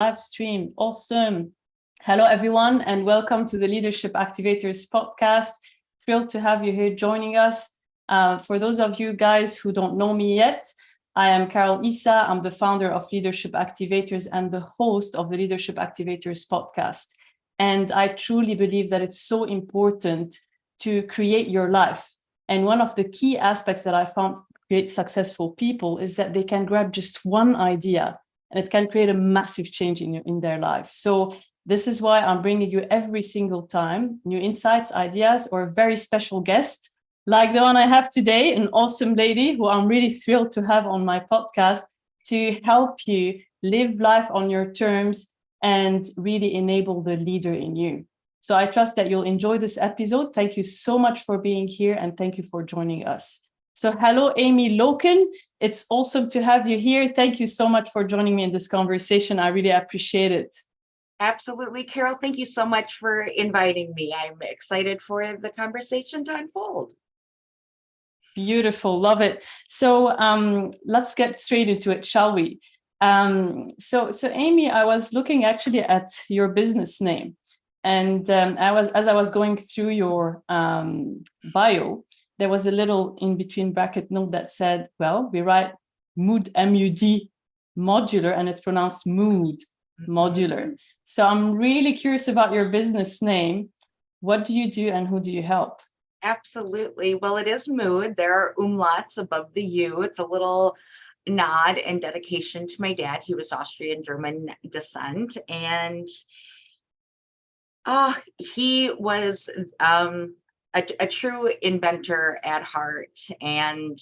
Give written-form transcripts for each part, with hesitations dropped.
live stream. Awesome. Hello, everyone, and welcome to the Leadership Activators podcast. Thrilled to have you here joining us. For those of you guys who don't know me yet, I am Carol Issa. I'm the founder of Leadership Activators and the host of the Leadership Activators podcast. And I truly believe that it's so important to create your life. And one of the key aspects that I found create successful people is that they can grab just one idea and it can create a massive change in their life. So this is why I'm bringing you every single time new insights, ideas, or a very special guest like the one I have today, an awesome lady who I'm really thrilled to have on my podcast to help you live life on your terms and really enable the leader in you. So I trust that you'll enjoy this episode. Thank you so much for being here and thank you for joining us. So hello, Amy Lokken. It's awesome to have you here. Thank you so much for joining me in this conversation. I really appreciate it. Absolutely, Carol. Thank you so much for inviting me. I'm excited for the conversation to unfold. Beautiful. Love it. So let's get straight into it, shall we? So Amy, I was looking actually at your business name. And as I was going through your bio, there was a little in between bracket note that said, well, we write Müd, M-U-D, modular, and it's pronounced Müd Modular. So I'm really curious about your business name. What do you do and who do you help? Absolutely. Well, it is Müd. There are umlauts above the U. It's a little nod and dedication to my dad. He was Austrian-German descent, and he was a true inventor at heart. And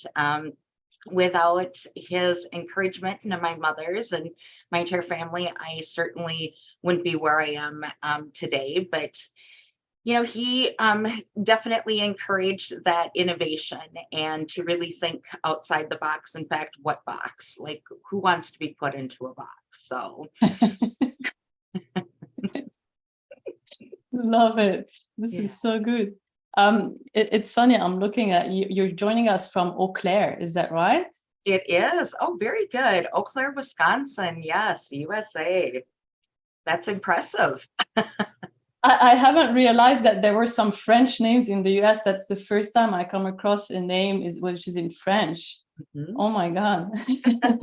without his encouragement and my mother's and my entire family, I certainly wouldn't be where I am today. But you know, he definitely encouraged that innovation and to really think outside the box. In fact, what box? Like, who wants to be put into a box? So. Love it. This is so good. It's funny. I'm looking at you. You're joining us from Eau Claire. Is that right? It is. Oh, very good. Eau Claire, Wisconsin. Yes, USA. That's impressive. I haven't realized that there were some French names in the US. That's the first time I come across a name which is in French. Mm-hmm. Oh my God.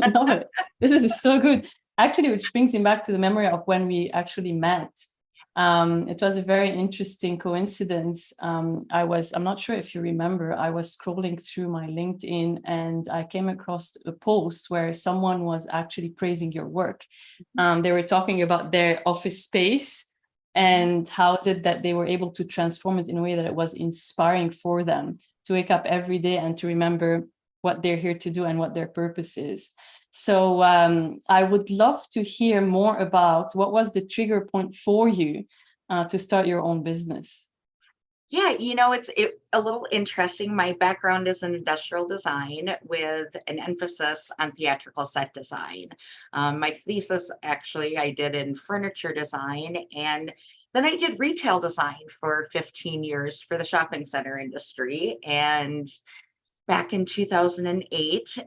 I love it. This is so good. Actually, which brings me back to the memory of when we actually met. It was a very interesting coincidence. I'm not sure if you remember, I was scrolling through my LinkedIn and I came across a post where someone was actually praising your work. They were talking about their office space and how is it that they were able to transform it in a way that it was inspiring for them to wake up every day and to remember what they're here to do and what their purpose is. So I would love to hear more about what was the trigger point for you to start your own business. Yeah, you know, it's a little interesting. My background is in industrial design with an emphasis on theatrical set design. My thesis, actually, I did in furniture design, and then I did retail design for 15 years for the shopping center industry. And back in 2008,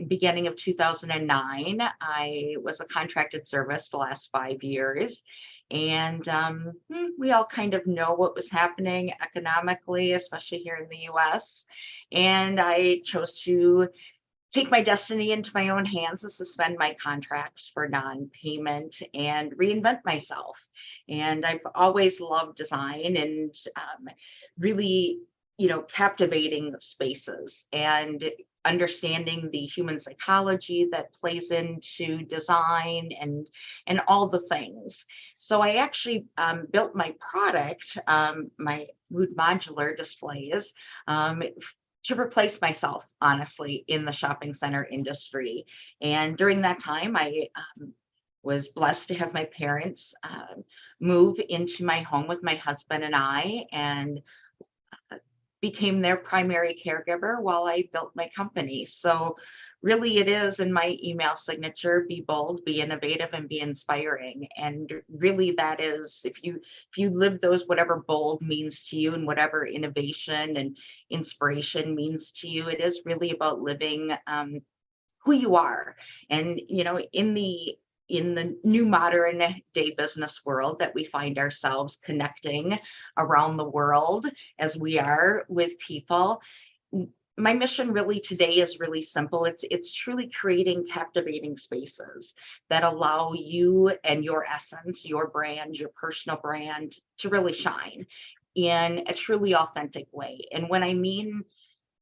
beginning of 2009, I was a contracted service the last 5 years. And we all kind of know what was happening economically, especially here in the US. And I chose to take my destiny into my own hands and suspend my contracts for non-payment and reinvent myself. And I've always loved design and really, you know, captivating spaces and understanding the human psychology that plays into design and all the things. So I actually built my product, my Müd Modular displays, to replace myself, honestly, in the shopping center industry. And during that time, I was blessed to have my parents move into my home with my husband and I, and became their primary caregiver while I built my company. So really it is in my email signature, be bold, be innovative, and be inspiring. And really that is, if you live those, whatever bold means to you and whatever innovation and inspiration means to you, it is really about living who you are. And, you know, in the in the new modern day business world that we find ourselves connecting around the world as we are with people. My mission really today is really simple. It's truly creating captivating spaces that allow you and your essence, your brand, your personal brand to really shine in a truly authentic way. And when I mean,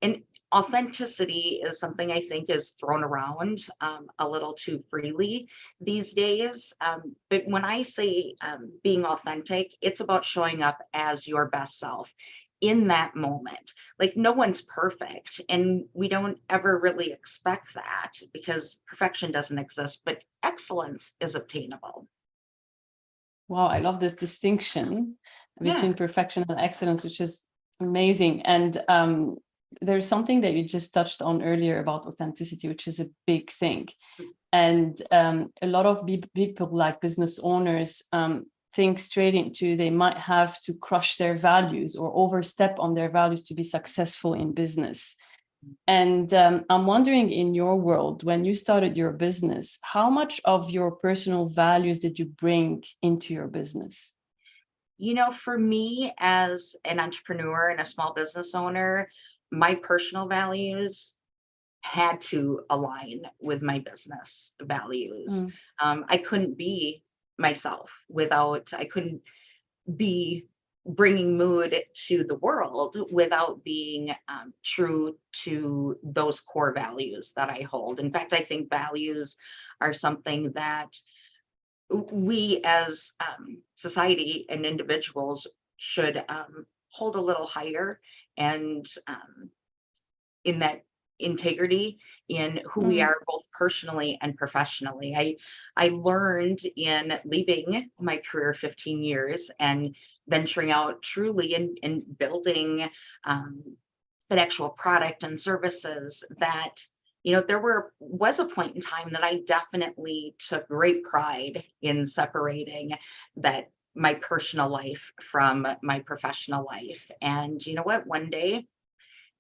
and authenticity is something I think is thrown around a little too freely these days. But when I say being authentic, it's about showing up as your best self in that moment. Like, no one's perfect, and we don't ever really expect that because perfection doesn't exist, but excellence is obtainable. Wow, I love this distinction Yeah. between perfection and excellence, which is amazing. And there's something that you just touched on earlier about authenticity, which is a big thing. And a lot of people, like business owners, think straight into they might have to crush their values or overstep on their values to be successful in business. And I'm wondering, in your world, when you started your business, how much of your personal values did you bring into your business? For me as an entrepreneur and a small business owner, my personal values had to align with my business values. Mm. I couldn't be myself I couldn't be bringing Müd to the world without being true to those core values that I hold. In fact, I think values are something that we as society and individuals should hold a little higher, and in that integrity in who we Mm. are both personally and professionally. I learned in leaving my career 15 years and venturing out truly and building an actual product and services that, there was a point in time that I definitely took great pride in separating that my personal life from my professional life. And you know what? One day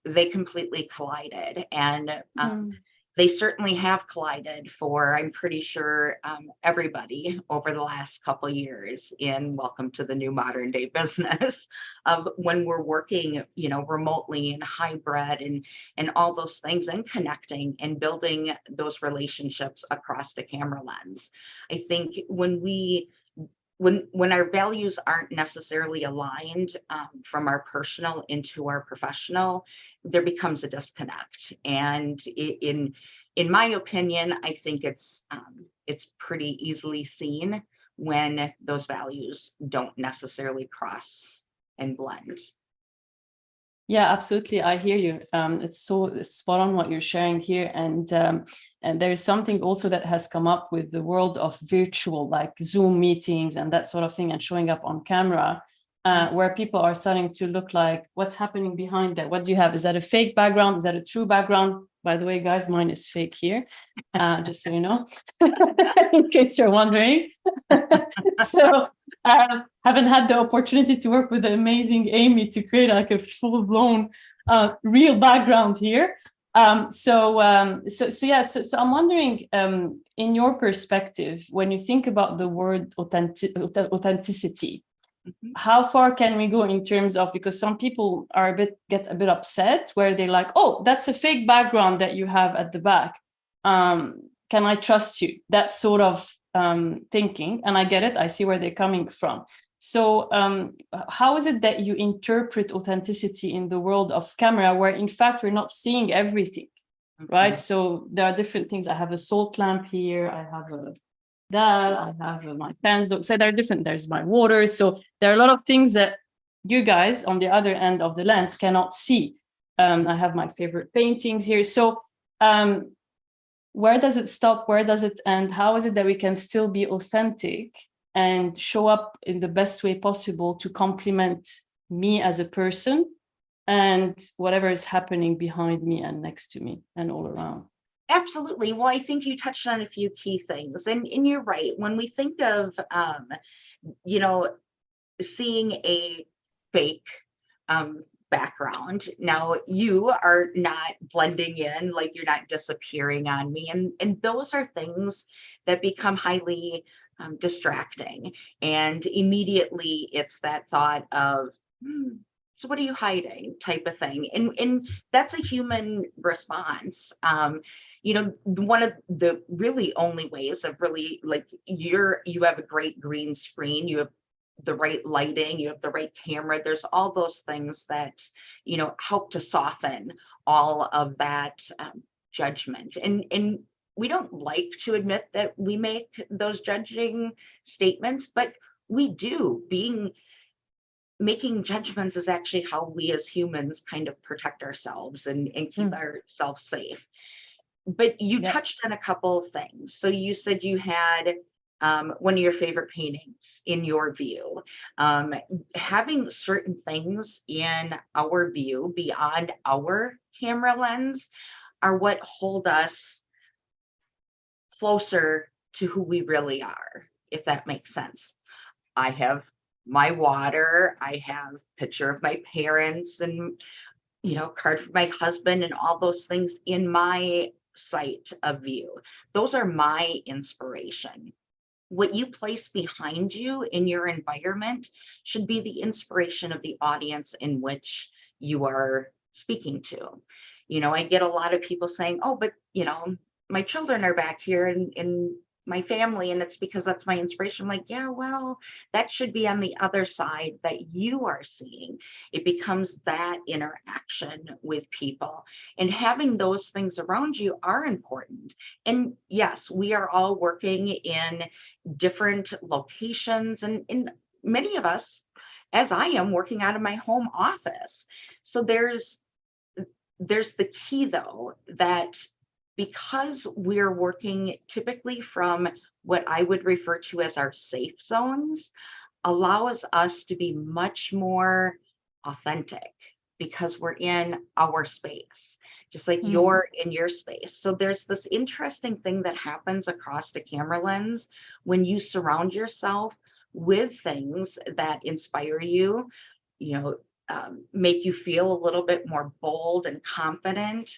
they completely collided, and Mm. they certainly have collided for, I'm pretty sure, everybody over the last couple of years in welcome to the new modern day business of when we're working, remotely and hybrid and all those things, and connecting and building those relationships across the camera lens. I think when our values aren't necessarily aligned from our personal into our professional, there becomes a disconnect. And in my opinion, I think it's pretty easily seen when those values don't necessarily cross and blend. Yeah, absolutely. I hear you. It's spot on what you're sharing here. And there is something also that has come up with the world of virtual, like Zoom meetings and that sort of thing, and showing up on camera, where people are starting to look like, what's happening behind that? What do you have? Is that a fake background? Is that a true background? By the way, guys, mine is fake here, just so you know, in case you're wondering. So haven't had the opportunity to work with the amazing Amy to create like a full-blown real background here. So I'm wondering, in your perspective, when you think about the word authenticity, how far can we go in terms of, because some people get a bit upset where they're like, oh, that's a fake background that you have at the back. Can I trust you? That sort of thinking. And I get it. I see where they're coming from. So how is it that you interpret authenticity in the world of camera, where in fact we're not seeing everything, right? So there are different things. I have a salt lamp here. I have I have my pens. So they're different. There's my water. So there are a lot of things that you guys on the other end of the lens cannot see. I have my favorite paintings here. So where does it stop? Where does it end? How is it that we can still be authentic and show up in the best way possible to complement me as a person and whatever is happening behind me and next to me and all around? Absolutely. Well, I think you touched on a few key things, and you're right. When we think of, seeing a fake background. Now you are not blending in, like you're not disappearing on me. And those are things that become highly distracting. And immediately it's that thought of, so what are you hiding type of thing. And that's a human response. One of the really only ways of really like you have a great green screen, you have the right lighting, you have the right camera. There's all those things that, help to soften all of that judgment. And we don't like to admit that we make those judging statements, but we do. Making judgments is actually how we as humans kind of protect ourselves and keep ourselves safe. But you touched on a couple of things. So you said you had one of your favorite paintings in your view. Having certain things in our view beyond our camera lens are what hold us closer to who we really are, if that makes sense. I have my water, I have a picture of my parents and, card for my husband and all those things in my sight of view. Those are my inspiration. What you place behind you in your environment should be the inspiration of the audience in which you are speaking to. I get a lot of people saying, oh, but, my children are back here in my family, and it's because that's my inspiration. I'm like, yeah, well, that should be on the other side that you are seeing. It becomes that interaction with people, and having those things around you are important. And yes, we are all working in different locations, and many of us, as I am, working out of my home office. So there's the key though, that because we're working typically from what I would refer to as our safe zones, allows us to be much more authentic because we're in our space, just like you're in your space. So there's this interesting thing that happens across the camera lens when you surround yourself with things that inspire you, make you feel a little bit more bold and confident,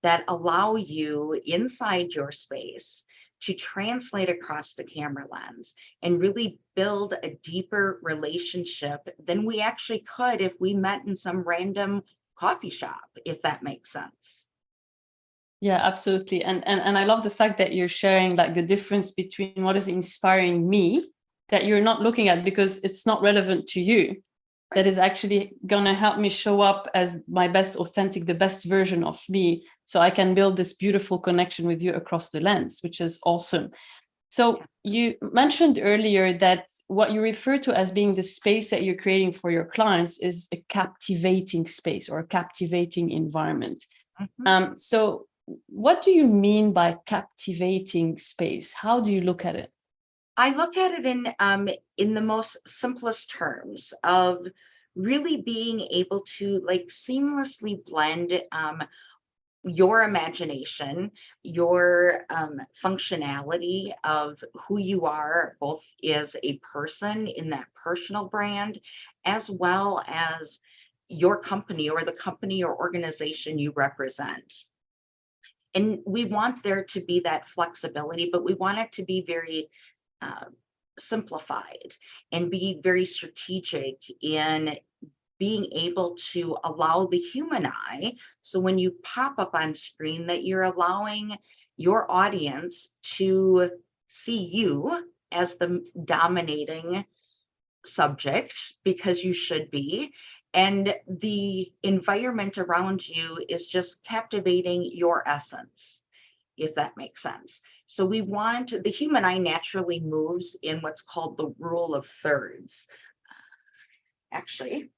that allow you inside your space to translate across the camera lens and really build a deeper relationship than we actually could if we met in some random coffee shop, if that makes sense. Yeah, absolutely. And I love the fact that you're sharing like the difference between what is inspiring me that you're not looking at because it's not relevant to you. That is actually going to help me show up as my best authentic, the best version of me, so I can build this beautiful connection with you across the lens, which is awesome. So you mentioned earlier that what you refer to as being the space that you're creating for your clients is a captivating space or a captivating environment. So what do you mean by captivating space? How do you look at it? I look at it in the most simplest terms of really being able to like seamlessly blend your imagination, your functionality of who you are, both as a person in that personal brand, as well as your company or the company or organization you represent. And we want there to be that flexibility, but we want it to be very simplified and be very strategic in being able to allow the human eye. So when you pop up on screen, that you're allowing your audience to see you as the dominating subject, because you should be. And the environment around you is just captivating your essence, if that makes sense. So we want, the human eye naturally moves in what's called the rule of thirds. Actually,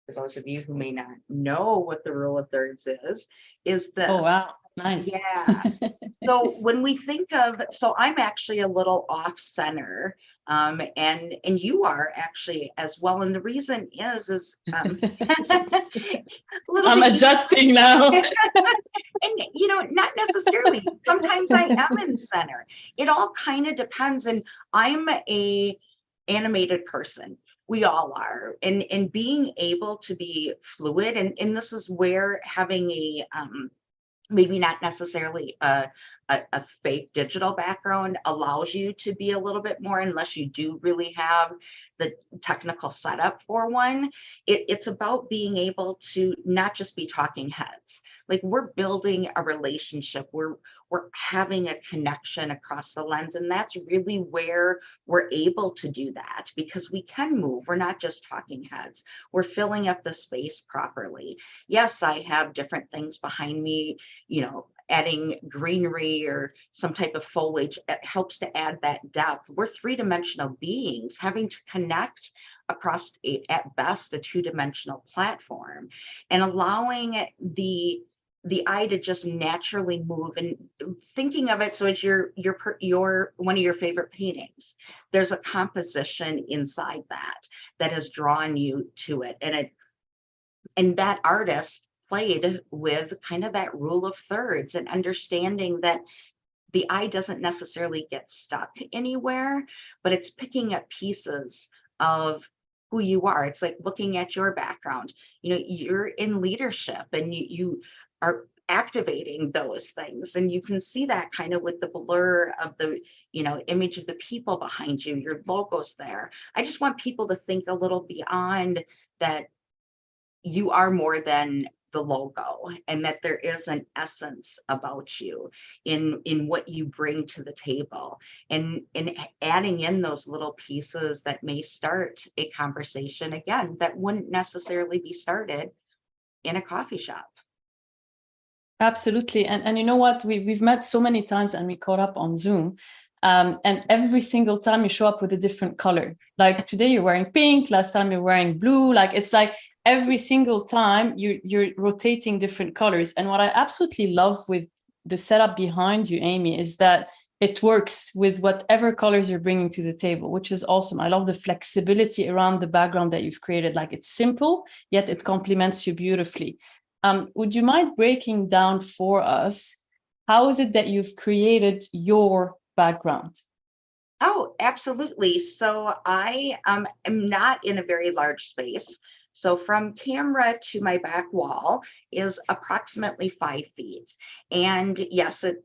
for those of you who may not know what the rule of thirds is this. Oh, wow. Nice. Yeah. So when we think of, so I'm actually a little off center, and you are actually as well. And the reason is I'm adjusting now. And not necessarily. Sometimes I am in center. It all kind of depends. And I'm a animated person. We all are. And being able to be fluid, and this is where having a maybe not necessarily a fake digital background allows you to be a little bit more, unless you do really have the technical setup for one. It's about being able to not just be talking heads. Like, we're building a relationship, we're having a connection across the lens, and that's really where we're able to do that, because we can move. We're not just talking heads, we're filling up the space properly. Yes, I have different things behind me, adding greenery or some type of foliage. It helps to add that depth. We're three-dimensional beings having to connect across, at best, a two-dimensional platform, and allowing the eye to just naturally move, and thinking of it so as your one of your favorite paintings. There's a composition inside that has drawn you to it, and that artist played with kind of that rule of thirds, and understanding that the eye doesn't necessarily get stuck anywhere, but it's picking up pieces of who you are. It's like looking at your background. You're in leadership, and you are activating those things, and you can see that kind of with the blur of the image of the people behind you, your logos there. I just want people to think a little beyond that. You are more than the logo, and that there is an essence about you in what you bring to the table, and adding in those little pieces that may start a conversation, again, that wouldn't necessarily be started in a coffee shop. Absolutely. And you know what? We've met so many times, and we caught up on Zoom. And every single time you show up with a different color. Like today you're wearing pink, last time you're wearing blue. Like, it's like every single time you're rotating different colors. And what I absolutely love with the setup behind you, Amy, is that it works with whatever colors you're bringing to the table, which is awesome. I love the flexibility around the background that you've created. Like, it's simple, yet it complements you beautifully. Would you mind breaking down for us, how is it that you've created your background? Oh, absolutely. So I am not in a very large space. So from camera to my back wall is approximately 5 feet. And yes, it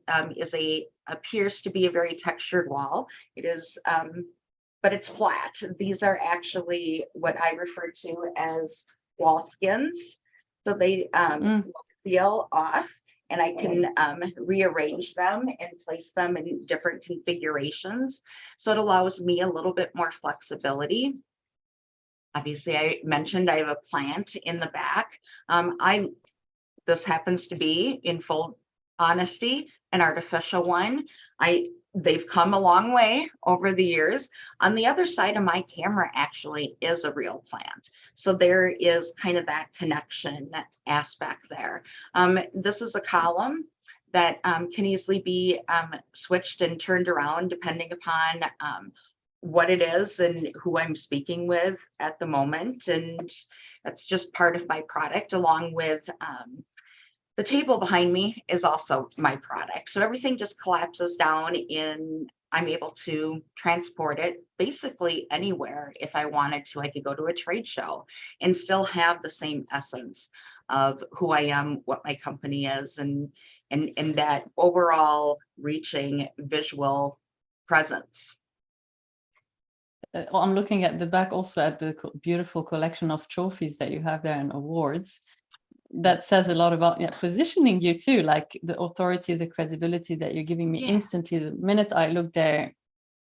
appears to be a very textured wall. It is, but it's flat. These are actually what I refer to as wall skins. So they peel off, and I can rearrange them and place them in different configurations. So it allows me a little bit more flexibility. Obviously, I mentioned I have a plant in the back. This happens to be, in full honesty, an artificial one. They've come a long way over the years. On the other side of my camera actually is a real plant. So there is kind of that connection aspect there. This is a column that can easily be switched and turned around depending upon what it is and who I'm speaking with at the moment. And that's just part of my product, along with the table behind me is also my product. So everything just collapses down I'm able to transport it basically anywhere. If I wanted to, I could go to a trade show and still have the same essence of who I am, what my company is, and that overall reaching visual presence. I'm looking at the back also at the beautiful collection of trophies that you have there and awards. That says a lot about positioning you too, like the authority, the credibility that you're giving me instantly. The minute I look there,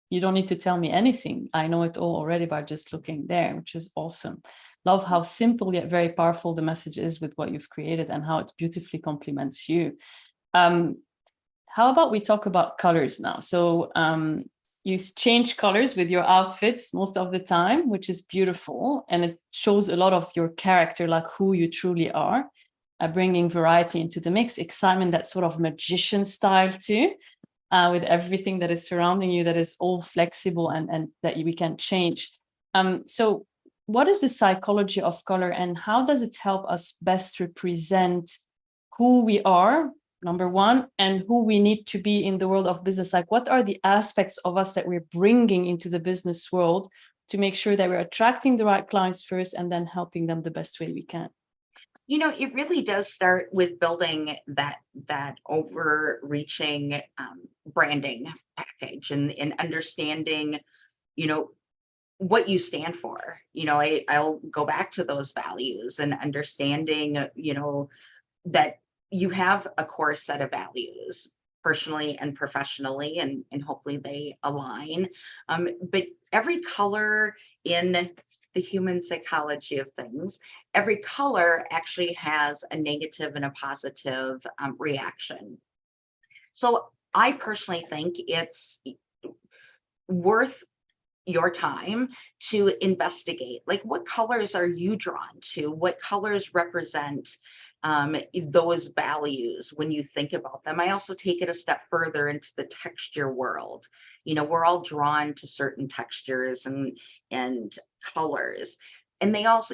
you don't need to tell me anything. I know it all already by just looking there, which is awesome. Love how simple yet very powerful the message is with what you've created, and how it beautifully complements you. How about we talk about colors now? So you change colors with your outfits most of the time, which is beautiful. And it shows a lot of your character, like who you truly are, bringing variety into the mix, excitement, that sort of magician style too, with everything that is surrounding you, that is all flexible and that we can change. So what is the psychology of color, and how does it help us best represent who we are, number one, and who we need to be in the world of business? Like, what are the aspects of us that we're bringing into the business world to make sure that we're attracting the right clients first and then helping them the best way we can? It really does start with building that overreaching branding package and understanding, what you stand for. I'll go back to those values and understanding, that you have a core set of values personally and professionally, and hopefully they align. But every color in the human psychology of things, every color actually has a negative and a positive reaction. So I personally think it's worth your time to investigate, like, what colors are you drawn to? What colors represent those values when you think about them? I also take it a step further into the texture world. We're all drawn to certain textures and colors. And they also,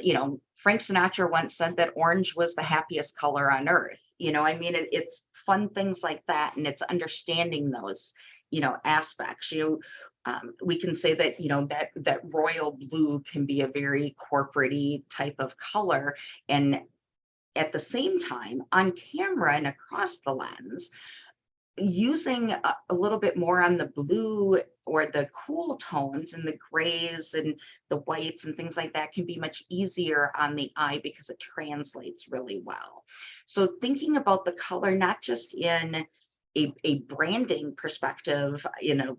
Frank Sinatra once said that orange was the happiest color on earth. It's fun things like that. And it's understanding those, aspects. We can say that, that royal blue can be a very corporate-y type of color. And at the same time, on camera and across the lens, using a little bit more on the blue or the cool tones and the grays and the whites and things like that can be much easier on the eye because it translates really well. So thinking about the color, not just in a branding perspective,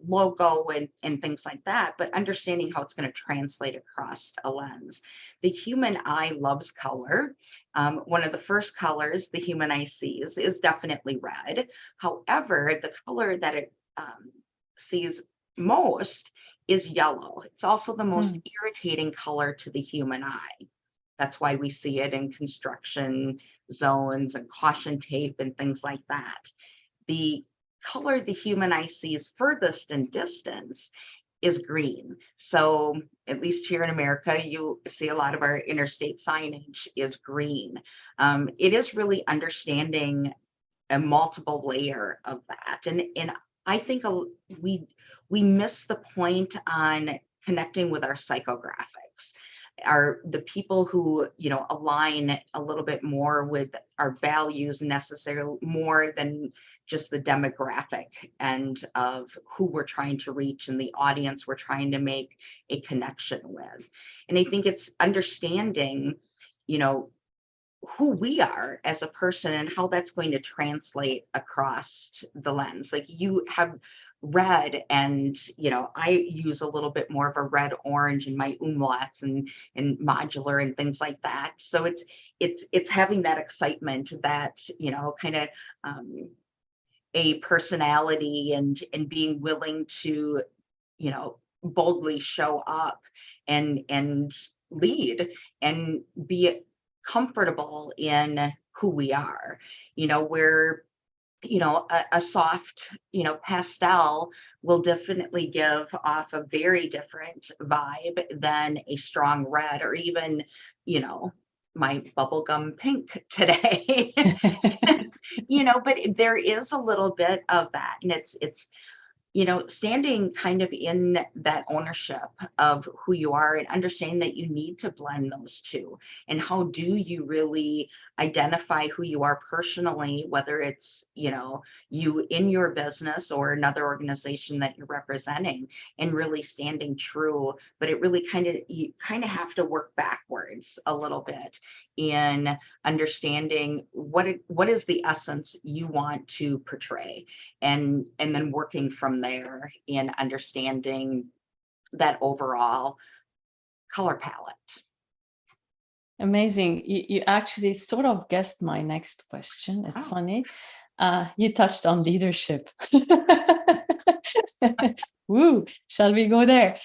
logo and things like that, but understanding how it's going to translate across a lens. The human eye loves color. One of the first colors the human eye sees is definitely red. However, the color that it sees most is yellow. It's also the most irritating color to the human eye. That's why we see it in construction zones and caution tape and things like that. The color the human eye sees furthest in distance is green. So at least here in America, you'll see a lot of our interstate signage is green. It is really understanding a multiple layer of that. And I think we miss the point on connecting with our psychographics. Are the people who align a little bit more with our values necessarily more than just the demographic end of who we're trying to reach and the audience we're trying to make a connection with. And I think it's understanding who we are as a person and how that's going to translate across the lens. Like, you have red, and I use a little bit more of a red orange in my umlauts and modular and things like that. So it's having that excitement, that kind of a personality, and being willing to boldly show up and lead and be comfortable in who we are. Where a soft pastel will definitely give off a very different vibe than a strong red, or even my bubblegum pink today. But there is a little bit of that, and it's standing kind of in that ownership of who you are and understanding that you need to blend those two. And how do you really identify who you are personally, whether it's, you in your business or another organization that you're representing, and really standing true. But it really you kind of have to work backwards a little bit in understanding what is the essence you want to portray, and then working from there in understanding that overall color palette. Amazing. You actually sort of guessed my next question. It's Oh. funny. You touched on leadership. Woo, shall we go there?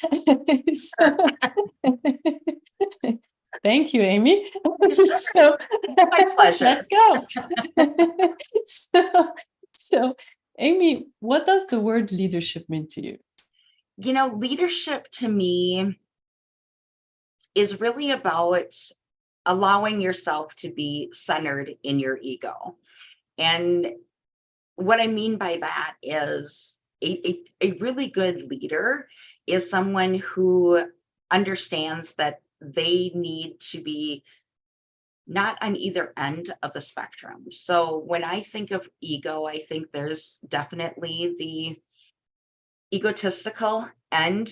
Thank you, Amy. My pleasure. Let's go. So, Amy, what does the word leadership mean to you? Leadership to me is really about allowing yourself to be centered in your ego. And what I mean by that is a really good leader is someone who understands that they need to be not on either end of the spectrum. So when I think of ego, I think there's definitely the egotistical and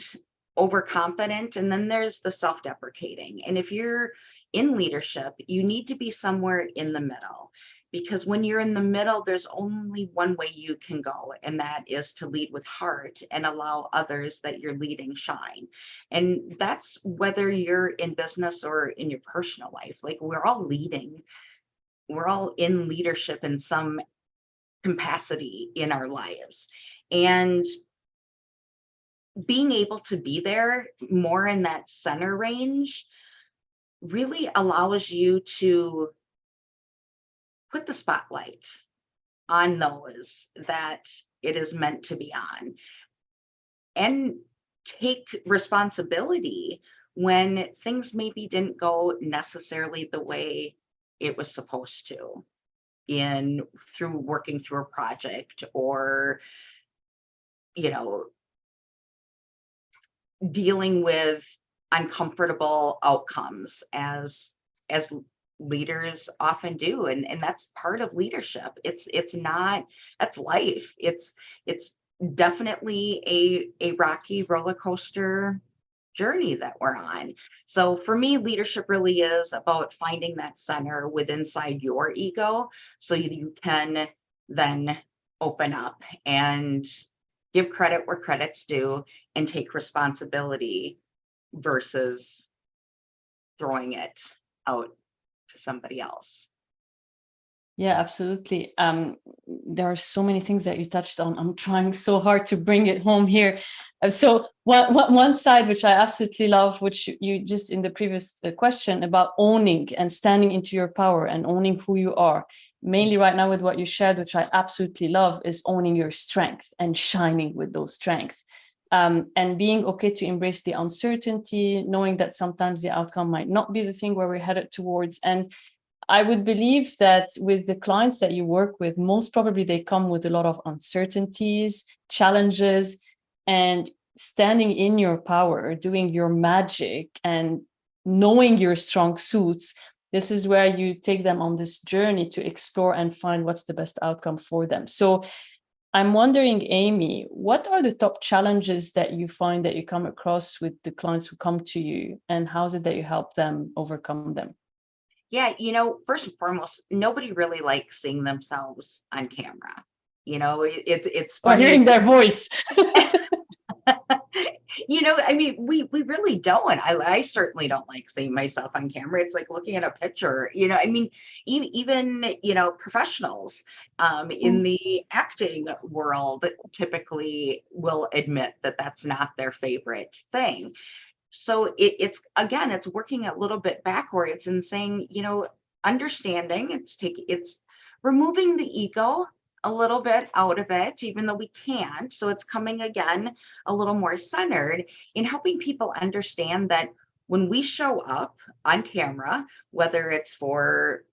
overconfident, and then there's the self-deprecating. And if you're in leadership, you need to be somewhere in the middle, because when you're in the middle, there's only one way you can go, and that is to lead with heart and allow others that you're leading shine. And that's whether you're in business or in your personal life. Like, we're all leading, we're all in leadership in some capacity in our lives. And being able to be there more in that center range really allows you to put the spotlight on those that it is meant to be on, and take responsibility when things maybe didn't go necessarily the way it was supposed to, in through working through a project, or dealing with uncomfortable outcomes as leaders often do. And that's part of leadership. It's not, that's life. It's definitely a rocky roller coaster journey that we're on. So for me, leadership really is about finding that center within inside your ego, so you can then open up and give credit where credit's due and take responsibility versus throwing it out to somebody else. Yeah, absolutely. There are so many things that you touched on. I'm trying so hard to bring it home here. So one side, which I absolutely love, which you just in the previous question about owning and standing into your power and owning who you are, mainly right now with what you shared, which I absolutely love, is owning your strength and shining with those strengths. And being okay to embrace the uncertainty, knowing that sometimes the outcome might not be the thing where we're headed towards. And I would believe that with the clients that you work with, most probably they come with a lot of uncertainties, challenges, and standing in your power, doing your magic and knowing your strong suits. This is where you take them on this journey to explore and find what's the best outcome for them. So I'm wondering, Amy, what are the top challenges that you find that you come across with the clients who come to you, and how is it that you help them overcome them? Yeah, first and foremost, nobody really likes seeing themselves on camera. It's Or funny. hearing their voice. I mean, we really don't. I certainly don't like seeing myself on camera. It's like looking at a picture. I mean, even professionals in the acting world typically will admit that that's not their favorite thing. So it's working a little bit backwards and saying, understanding, it's removing the ego a little bit out of it, even though we can't. So it's coming again a little more centered in helping people understand that when we show up on camera, whether it's for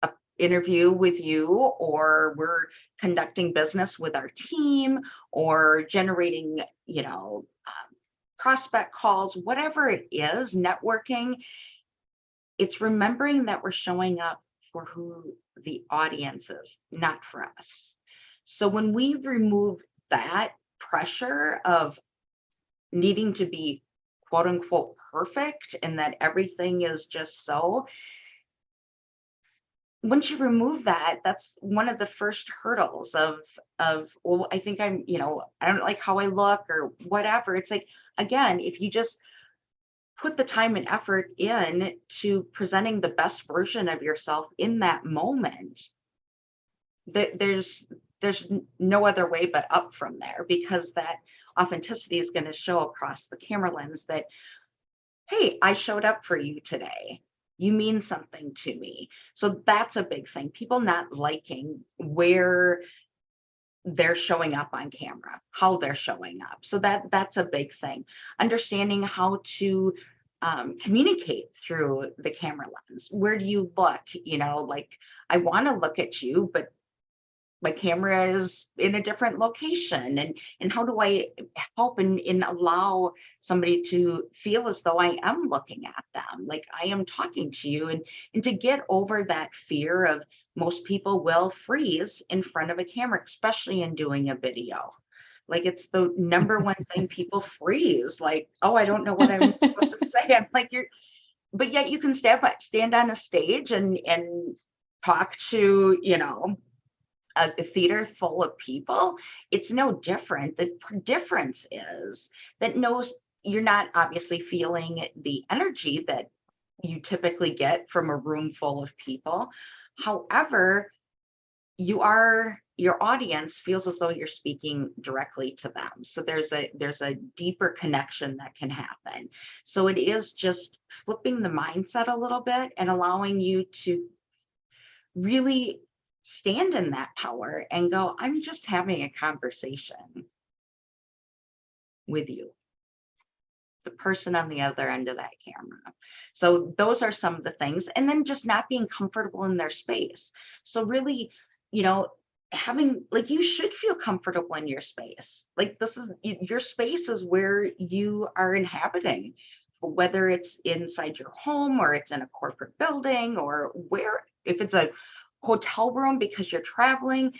an interview with you, or we're conducting business with our team, or generating, prospect calls, whatever it is, networking, it's remembering that we're showing up for who the audience is, not for us. So when we remove that pressure of needing to be quote unquote perfect and that everything is just so, once you remove that, that's one of the first hurdles of, well, I think I don't like how I look or whatever. It's like, again, if you just put the time and effort in to presenting the best version of yourself in that moment, there's no other way but up from there, because that authenticity is going to show across the camera lens that, hey, I showed up for you today. You mean something to me. So that's a big thing. People not liking where they're showing up on camera, how they're showing up. So that's a big thing. Understanding how to communicate through the camera lens. Where do you look? Like, I want to look at you, but my camera is in a different location, and how do I help and allow somebody to feel as though I am looking at them, like I am talking to you, and to get over that fear of, most people will freeze in front of a camera, especially in doing a video. Like, it's the number one thing, people freeze, like, oh, I don't know what I'm supposed to say. I'm like, but yet you can stand on a stage and talk to, a theater full of people. It's no different. The difference is that you're not obviously feeling the energy that you typically get from a room full of people. However, your audience feels as though you're speaking directly to them. So there's a deeper connection that can happen. So it is just flipping the mindset a little bit and allowing you to really stand in that power and go, I'm just having a conversation with you, the person on the other end of that camera. So those are some of the things. And then just not being comfortable in their space. So really, having, like, you should feel comfortable in your space. Like, your space is where you are inhabiting, whether it's inside your home or it's in a corporate building, or if it's a hotel room because you're traveling,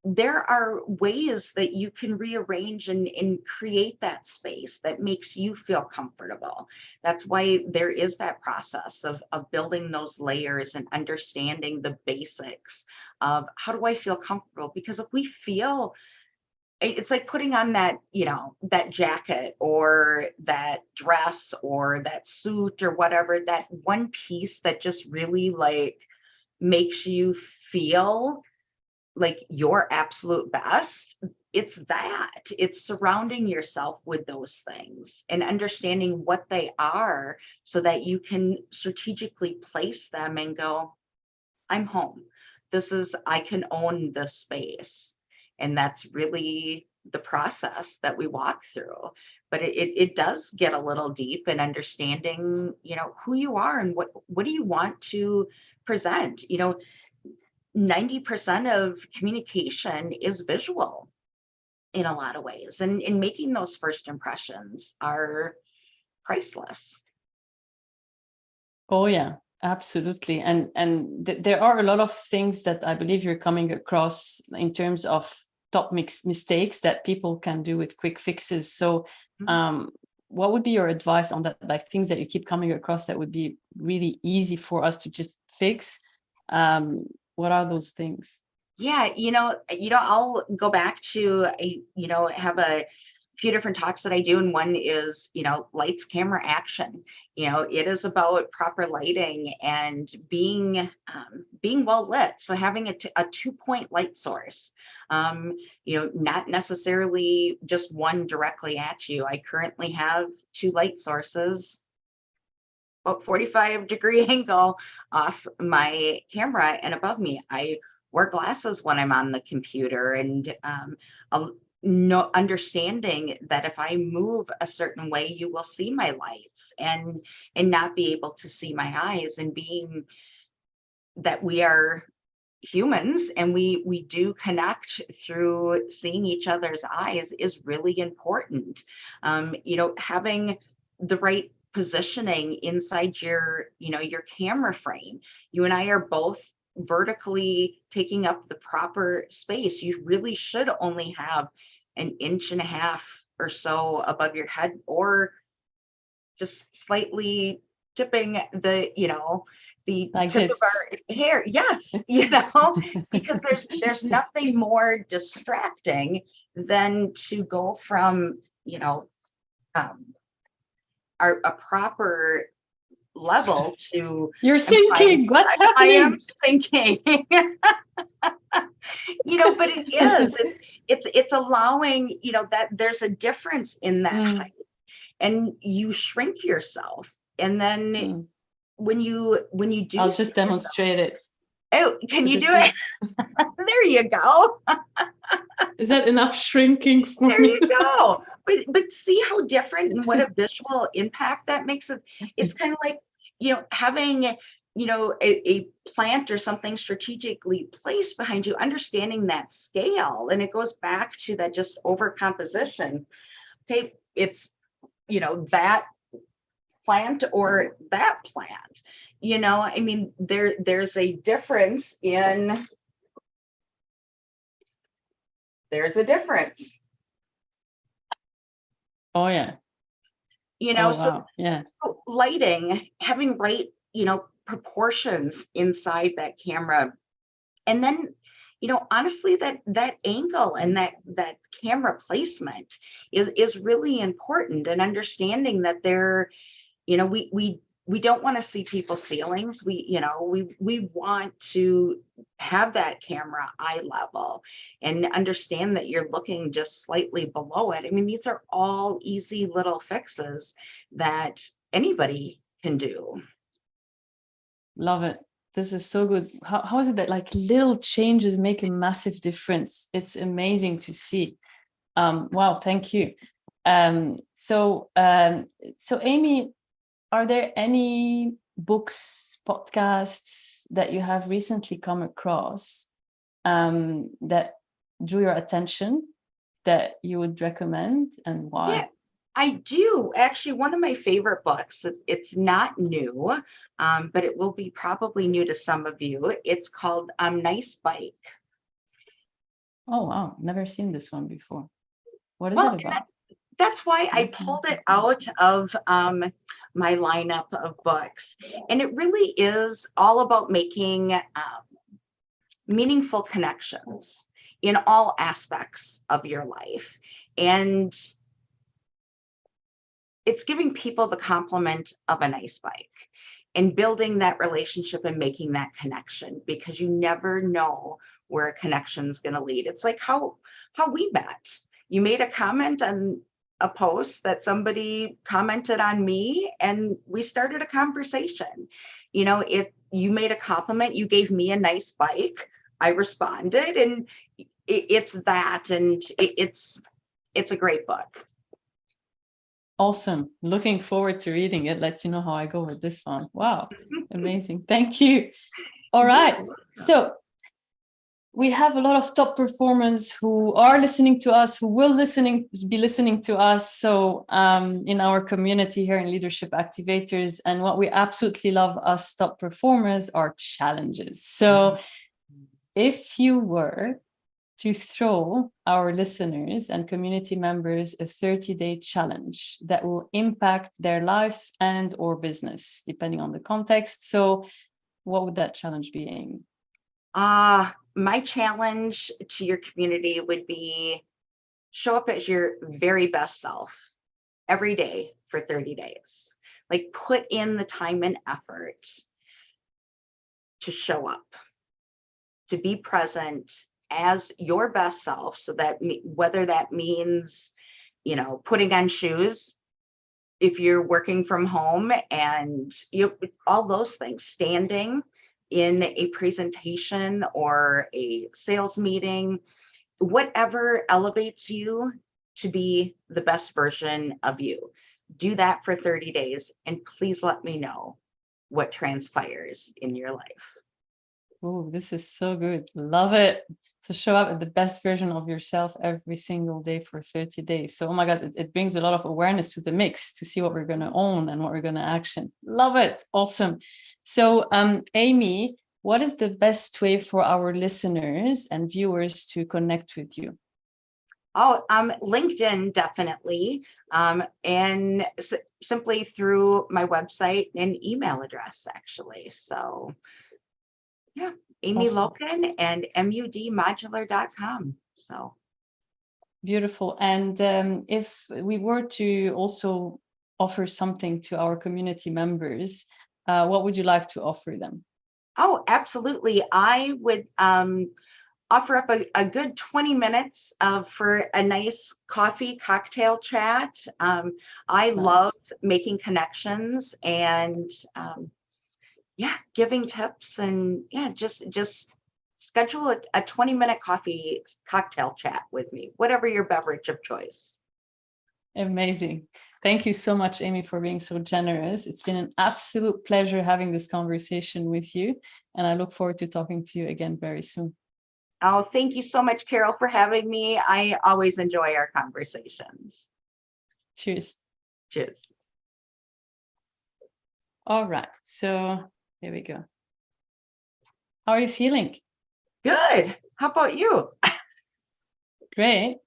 there are ways that you can rearrange and create that space that makes you feel comfortable. That's why there is that process of building those layers and understanding the basics of, how do I feel comfortable? Because if we feel, it's like putting on that, that jacket or that dress or that suit or whatever, that one piece that just really like makes you feel like your absolute best. It's surrounding yourself with those things and understanding what they are, so that you can strategically place them and go, I'm home. I can own this space. And that's really the process that we walk through. But it does get a little deep in understanding, who you are and what do you want to present. 90% of communication is visual in a lot of ways, and making those first impressions are priceless. Oh yeah, absolutely. And there are a lot of things that I believe you're coming across in terms of top mistakes that people can do with quick fixes. So what would be your advice on that, like things that you keep coming across that would be really easy for us to just fix? What are those things? Yeah, I'll go back to have a few different talks that I do, and one is, lights, camera, action. It is about proper lighting and being well lit. So having a 2-point light source, not necessarily just one directly at you. I currently have 2 light sources, about 45-degree angle off my camera and above me. I wear glasses when I'm on the computer, and understanding that if I move a certain way, you will see my lights and not be able to see my eyes, and being that we are humans and we do connect through seeing each other's eyes is really important. Having the right positioning inside your camera frame. You and I are both vertically taking up the proper space. You really should only have 1.5 inches or so above your head, or just slightly tipping the like tip this. of our hair. Yes, because there's nothing more distracting than to go from a proper level to You're sinking. What's happening? I am sinking. But it is. It's allowing that there's a difference in that height, and you shrink yourself, and then when you do, I'll just demonstrate it. Oh, can you do it? There you go. Is that enough shrinking for There me? you go. But see how different and what a visual impact that makes it. It's kind of like, having a plant or something strategically placed behind you, understanding that scale. And it goes back to that just overcomposition. Okay, it's, that plant or that plant. I mean, there's a difference. Oh yeah. Oh So wow. Yeah. lighting, having right, proportions inside that camera. And then, honestly, that angle and that camera placement is really important, and understanding that we don't want to see people's ceilings. We want to have that camera eye level and understand that you're looking just slightly below it. I mean, these are all easy little fixes that anybody can do. Love it. This is so good. How is it that like little changes make a massive difference? It's amazing to see. Wow, thank you. So Amy, are there any books, podcasts that you have recently come across that drew your attention that you would recommend, and why? Yeah, I do. Actually, one of my favorite books, it's not new, but it will be probably new to some of you. It's called Nice Bike. Oh, wow. Never seen this one before. What is Well, it about? that's why I pulled it out of my lineup of books. And it really is all about making meaningful connections in all aspects of your life. And it's giving people the compliment of a nice bike and building that relationship and making that connection, because you never know where a connection is going to lead. It's like how we met. You made a comment on a post that somebody commented on me, and we started a conversation. You made a compliment, you gave me a nice bike, I responded, and it's that, and it's a great book. Awesome. Looking forward to reading it. Let's you know how I go with this one. Wow. Amazing. Thank you. All right. So we have a lot of top performers who are listening to us, who will be listening to us. So in our community here in Leadership Activators, and what we absolutely love us top performers are challenges. So if you were to throw our listeners and community members a 30-day challenge that will impact their life and or business, depending on the context. So what would that challenge be, Amy? My challenge to your community would be show up as your very best self every day for 30 days. Like, put in the time and effort to show up, to be present as your best self. So that whether that means, putting on shoes if you're working from home, and all those things, standing in a presentation or a sales meeting, whatever elevates you to be the best version of you. Do that for 30 days, and please let me know what transpires in your life. Oh, this is so good. Love it. So show up at the best version of yourself every single day for 30 days. So, oh my God, it brings a lot of awareness to the mix to see what we're going to own and what we're going to action. Love it. Awesome. So, Amy, what is the best way for our listeners and viewers to connect with you? Oh, LinkedIn, definitely. And simply through my website and email address, actually. So, yeah, Amy Lokken and mudmodular.com. So beautiful. And if we were to also offer something to our community members, what would you like to offer them? Oh, absolutely. I would offer up a good 20 minutes for a nice coffee cocktail chat. I love making connections and giving tips, and just schedule a 20-minute coffee cocktail chat with me, whatever your beverage of choice. Amazing. Thank you so much, Amy, for being so generous. It's been an absolute pleasure having this conversation with you, and I look forward to talking to you again very soon. Oh, thank you so much, Carol, for having me. I always enjoy our conversations. Cheers. Cheers. All right, so here we go. How are you feeling? Good. How about you? Great.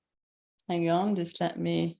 Hang on, just let me